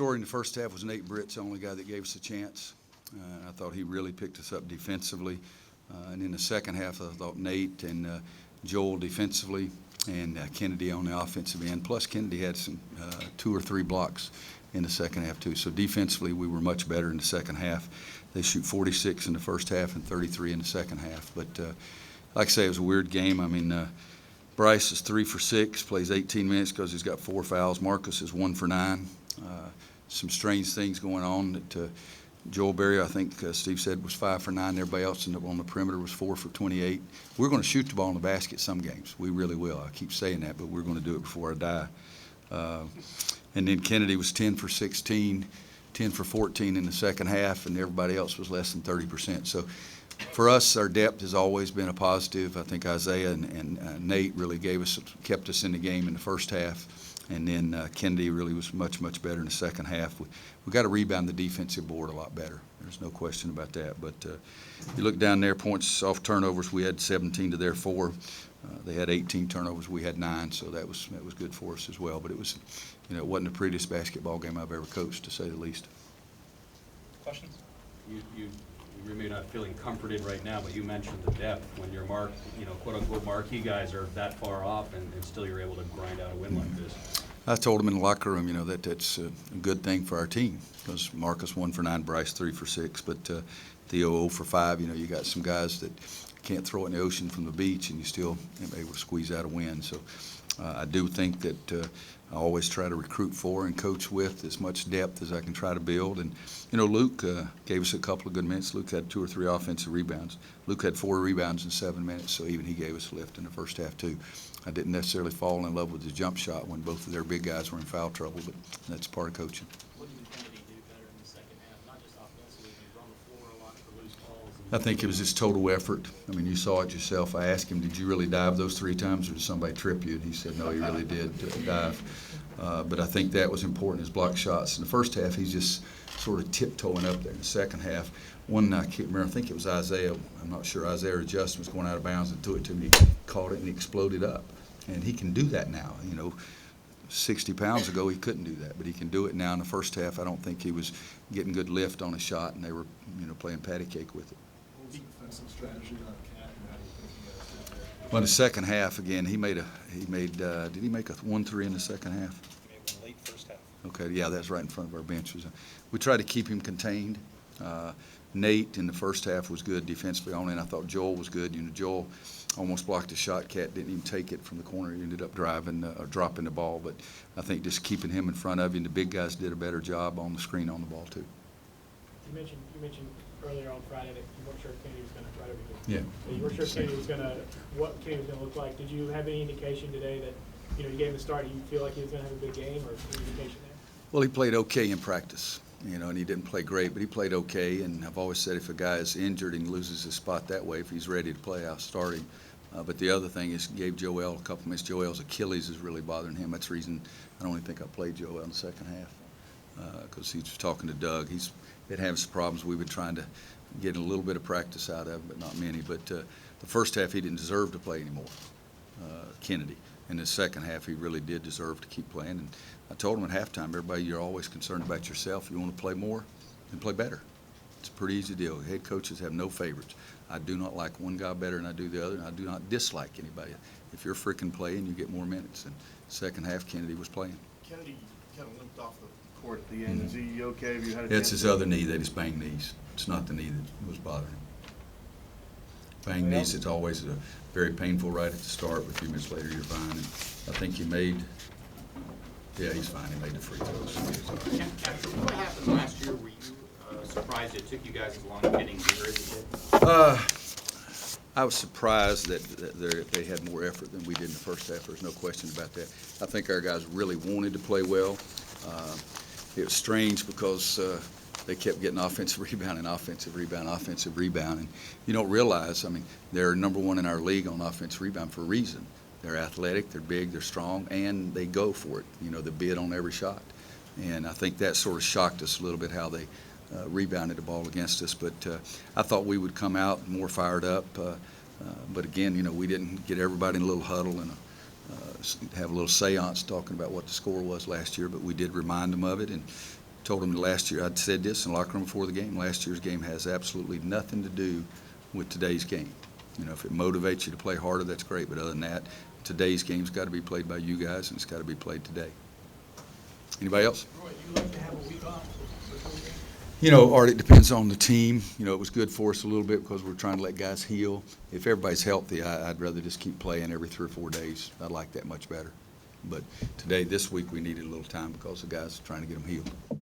story in the first half was Nate Britt's the only guy that gave us a chance. I thought he really picked us up defensively. And in the second half, I thought Nate and Joel defensively and Kennedy on the offensive end. Plus, Kennedy had some 2 or 3 blocks in the second half, too. So defensively, we were much better in the second half. They shoot 46 in the first half and 33 in the second half. But like I say, it was a weird game. I mean, Bryce is 3 for 6, plays 18 minutes because he's got 4 fouls. Marcus is 1 for 9. Some strange things going on. That Joel Berry, I think Steve said, was 5 for 9. Everybody else on the perimeter was 4 for 28. We're going to shoot the ball in the basket some games. We really will. I keep saying that, but we're going to do it before I die. And then Kennedy was 10 for 16, 10 for 14 in the second half, and everybody else was less than 30%. So for us, our depth has always been a positive. I think Isaiah and Nate really kept us in the game in the first half. And then Kennedy really was much, much better in the second half. We got to rebound the defensive board a lot better. There's no question about that. But you look down there, points off turnovers, we had 17 to their 4. They had 18 turnovers, we had 9, so that was good for us as well. But it was, it wasn't the prettiest basketball game I've ever coached, to say the least. Questions? You may not feeling comforted right now, but you mentioned the depth. When your quote unquote marquee guys are that far off, and still you're able to grind out a win like this. I told him in the locker room, that's a good thing for our team, because Marcus 1 for 9, Bryce 3 for 6, but Theo 0 for 5. You got some guys that can't throw it in the ocean from the beach, and you still able to squeeze out a win. So I do think that I always try to recruit for and coach with as much depth as I can try to build. And Luke gave us a couple of good minutes. Luke had 2 or 3 offensive rebounds. Luke had 4 rebounds in 7 minutes, so even he gave us a lift in the first half too. I didn't necessarily fall in love with the jump shot when both of their big guys were in foul trouble, but that's part of coaching. What did Kennedy do better in the second half? Not just offensively, but on the floor a lot for loose balls. I think it was his total effort. I mean, you saw it yourself. I asked him, did you really dive those 3 times, or did somebody trip you? And he said, no, he really did dive. But I think that was important, his block shots. In the first half, he's just sort of tiptoeing up there. In the second half, I can't remember, I think it was Isaiah. I'm not sure. Isaiah or Justin was going out of bounds and threw it to him. He caught it and he exploded up. And he can do that now. 60 pounds ago he couldn't do that, but he can do it now. In the first half, I don't think he was getting good lift on a shot, and they were, playing patty cake with it. What was the defensive strategy on Cat, and how do you think you guys did there? Well, in the second half, again, did he make a 1-3 in the second half? He made one late first half. Okay, yeah, that's right in front of our bench. We tried to keep him contained. Nate in the first half was good defensively only, and I thought Joel was good. Joel almost blocked a shot. Cat didn't even take it from the corner. He ended up dropping the ball. But I think just keeping him in front of you, and the big guys did a better job on the screen on the ball too. You mentioned earlier on Friday that you weren't sure if Kennedy was going to try to be Yeah. So you weren't sure if Kennedy was what Kennedy was going to look like. Did you have any indication today that you gave him a start? Do you feel like he was going to have a big game, or any indication there? Well, he played okay in practice. And he didn't play great, but he played okay. And I've always said if a guy is injured and loses his spot that way, if he's ready to play, I'll start him. But the other thing is gave Joel a couple minutes. Joel's Achilles is really bothering him. That's the reason I don't even think I played Joel in the second half, because he was talking to Doug. He's been having some problems. We've been trying to get a little bit of practice out of him, but not many. But the first half he didn't deserve to play anymore, Kennedy. In the second half, he really did deserve to keep playing. And I told him at halftime, everybody, you're always concerned about yourself. You want to play more, then play better. It's a pretty easy deal. Head coaches have no favorites. I do not like one guy better than I do the other, and I do not dislike anybody. If you're freaking playing, you get more minutes. And second half, Kennedy was playing. Kennedy kind of limped off the court at the end. Is he okay? Have you had a It's chance his to- other knee that he's banged knees. It's not the knee that was bothering him. Banged knees, it's always very painful right at the start, but a few minutes later you're fine. And I think he's fine. He made the free throws. Captain, what happened last year? Were you surprised it took you guys as long getting here as it did? I was surprised that they had more effort than we did in the first half. There's no question about that. I think our guys really wanted to play well. It was strange because they kept getting offensive rebound, and you don't realize, they're number 1 in our league on offensive rebound for a reason. They're athletic, they're big, they're strong, and they go for it. They bid on every shot. And I think that sort of shocked us a little bit how they rebounded the ball against us. But I thought we would come out more fired up. But again, we didn't get everybody in a little huddle and have a little seance talking about what the score was last year, but we did remind them of it. And told them last year, I'd said this in the locker room before the game, last year's game has absolutely nothing to do with today's game. You know, if it motivates you to play harder, that's great, but other than that, today's game's got to be played by you guys, and it's got to be played today. Anybody else? Roy, you like to have a week off before the game? You know, Art, it depends on the team. You know, it was good for us a little bit because we're trying to let guys heal. If everybody's healthy, I'd rather just keep playing every 3 or 4 days. I like that much better. But today, this week, we needed a little time because the guys are trying to get them healed.